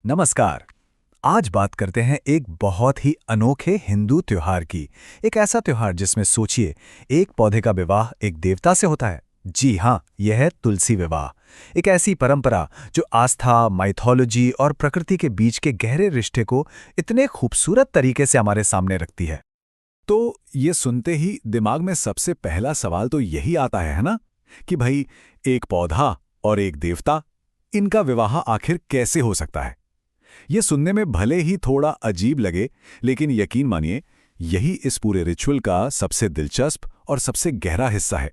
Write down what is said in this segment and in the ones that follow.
नमस्कार। आज बात करते हैं एक बहुत ही अनोखे हिंदू त्योहार की। एक ऐसा त्योहार जिसमें सोचिए, एक पौधे का विवाह एक देवता से होता है। जी हाँ, यह है तुलसी विवाह। एक ऐसी परंपरा जो आस्था, माइथोलॉजी और प्रकृति के बीच के गहरे रिश्ते को इतने खूबसूरत तरीके से हमारे सामने रखती है। तो ये सुनते ही दिमाग में सबसे पहला सवाल तो यही आता है ना, कि भाई, एक पौधा और एक देवता, इनका विवाह आखिर कैसे हो सकता है। ये सुनने में भले ही थोड़ा अजीब लगे, लेकिन यकीन मानिए, यही इस पूरे रिचुअल का सबसे दिलचस्प और सबसे गहरा हिस्सा है।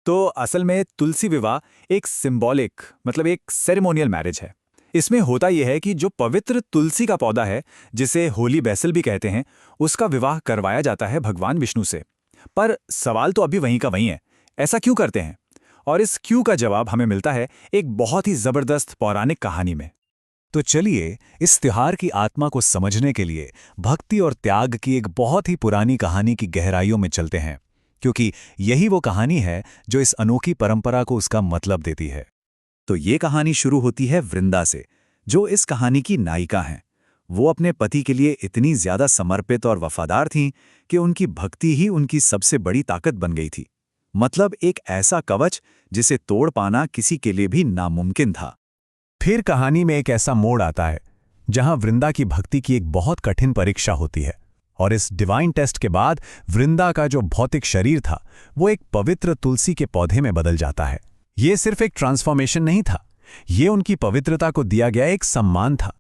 तो असल में तुलसी विवाह एक सिंबॉलिक, मतलब एक सेरेमोनियल मैरिज है। इसमें होता यह है कि जो पवित्र तुलसी का पौधा है, जिसे होली बैसल भी कहते हैं, उसका विवाह करवाया जाता है भगवान विष्णु से। पर सवाल तो अभी वहीं का वहीं है, ऐसा क्यों करते हैं? और इस क्यों का जवाब हमें मिलता है एक बहुत ही जबरदस्त पौराणिक कहानी में। तो चलिए, इस त्योहार की आत्मा को समझने के लिए भक्ति और त्याग की एक बहुत ही पुरानी कहानी की गहराइयों में चलते हैं, क्योंकि यही वो कहानी है जो इस अनोखी परंपरा को उसका मतलब देती है। तो ये कहानी शुरू होती है वृंदा से, जो इस कहानी की नायिका हैं। वो अपने पति के लिए इतनी ज्यादा समर्पित और वफादार थीं कि उनकी भक्ति ही उनकी सबसे बड़ी ताकत बन गई थी। मतलब एक ऐसा कवच जिसे तोड़ पाना किसी के लिए भी नामुमकिन था। फिर कहानी में एक ऐसा मोड़ आता है जहां वृंदा की भक्ति की एक बहुत कठिन परीक्षा होती है, और इस डिवाइन टेस्ट के बाद वृंदा का जो भौतिक शरीर था, वो एक पवित्र तुलसी के पौधे में बदल जाता है। ये सिर्फ एक ट्रांसफॉर्मेशन नहीं था, ये उनकी पवित्रता को दिया गया एक सम्मान था।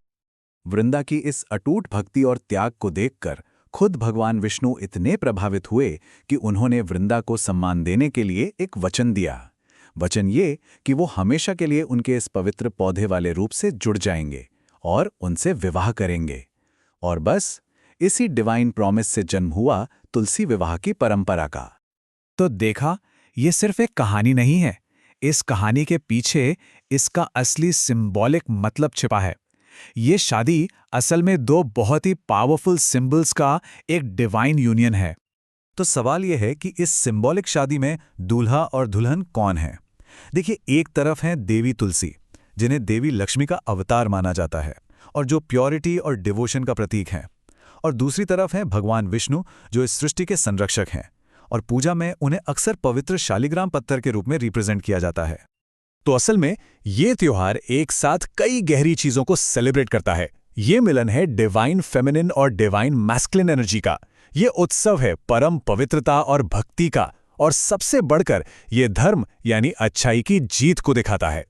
वृंदा की इस अटूट भक्ति और त्याग को देखकर खुद भगवान विष्णु इतने प्रभावित हुए कि उन्होंने वृंदा को सम्मान देने के लिए एक वचन दिया। वचन ये कि वो हमेशा के लिए उनके इस पवित्र पौधे वाले रूप से जुड़ जाएंगे और उनसे विवाह करेंगे। और बस इसी डिवाइन प्रॉमिस से जन्म हुआ तुलसी विवाह की परंपरा का। तो देखा, ये सिर्फ एक कहानी नहीं है, इस कहानी के पीछे इसका असली सिंबॉलिक मतलब छिपा है। ये शादी असल में दो बहुत ही पावरफुल सिंबल्स का एक डिवाइन यूनियन है। तो सवाल यह है कि इस सिंबॉलिक शादी में दूल्हा और दुल्हन कौन है? देखिए, एक तरफ हैं देवी तुलसी, जिन्हें देवी लक्ष्मी का अवतार माना जाता है और जो प्योरिटी और डिवोशन का प्रतीक हैं। और दूसरी तरफ हैं भगवान विष्णु, जो इस सृष्टि के संरक्षक हैं, और पूजा में उन्हें अक्सर पवित्र शालिग्राम पत्थर के रूप में रिप्रेजेंट किया जाता है। तो असल में ये त्योहार एक साथ कई गहरी चीजों को सेलिब्रेट करता है। ये मिलन है डिवाइन फेमिनिन और डिवाइन मैस्कुलिन एनर्जी का। ये उत्सव है परम पवित्रता और भक्ति का, और सबसे बढ़कर ये धर्म यानी अच्छाई की जीत को दिखाता है।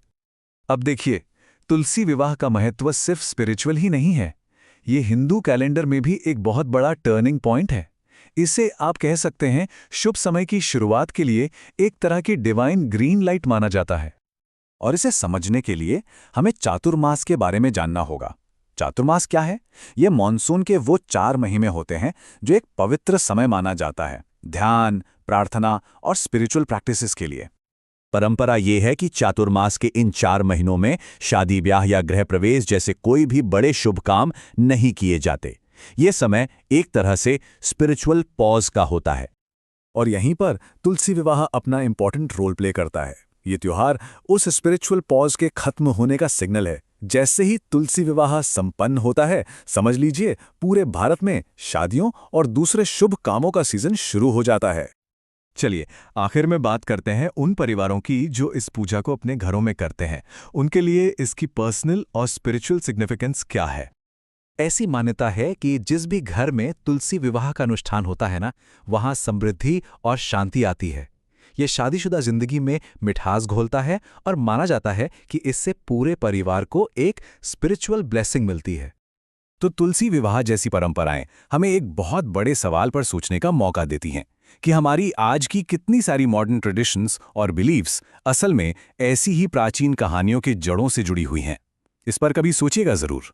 अब देखिए, तुलसी विवाह का महत्व सिर्फ स्पिरिचुअल ही नहीं है, ये हिंदू कैलेंडर में भी एक बहुत बड़ा टर्निंग पॉइंट है। इसे आप कह सकते हैं शुभ समय की शुरुआत के लिए एक तरह की डिवाइन ग्रीन लाइट माना जाता है। और इसे समझने के लिए हमें चातुर्मास के बारे में जानना होगा। चातुर्मास क्या है? ये मॉनसून के वो 4 महीने होते हैं जो एक पवित्र समय माना जाता है ध्यान, प्रार्थना और स्पिरिचुअल प्रैक्टिसेस के लिए। परंपरा ये है कि चातुर्मास के इन 4 महीनों में शादी, ब्याह या गृह प्रवेश जैसे कोई भी बड़े शुभ काम नहीं किए जाते। ये समय एक तरह से स्पिरिचुअल पॉज का होता है। और यहीं पर तुलसी विवाह अपना इंपॉर्टेंट रोल प्ले करता है। ये त्योहार उस स्पिरिचुअल पॉज के खत्म होने का सिग्नल है। जैसे ही तुलसी विवाह संपन्न होता है, समझ लीजिए पूरे भारत में शादियों और दूसरे शुभ कामों का सीजन शुरू हो जाता है। चलिए, आखिर में बात करते हैं उन परिवारों की जो इस पूजा को अपने घरों में करते हैं। उनके लिए इसकी पर्सनल और स्पिरिचुअल सिग्निफिकेंस क्या है? ऐसी मान्यता है कि जिस भी घर में तुलसी विवाह का अनुष्ठान होता है ना, वहां समृद्धि और शांति आती है। ये शादीशुदा जिंदगी में मिठास घोलता है और माना जाता है कि इससे पूरे परिवार को एक स्पिरिचुअल ब्लेसिंग मिलती है। तो तुलसी विवाह जैसी परंपराएं हमें एक बहुत बड़े सवाल पर सोचने का मौका देती हैं कि हमारी आज की कितनी सारी मॉडर्न ट्रेडिशंस और बिलीव्स असल में ऐसी ही प्राचीन कहानियों की जड़ों से जुड़ी हुई हैं। इस पर कभी सोचिएगा जरूर।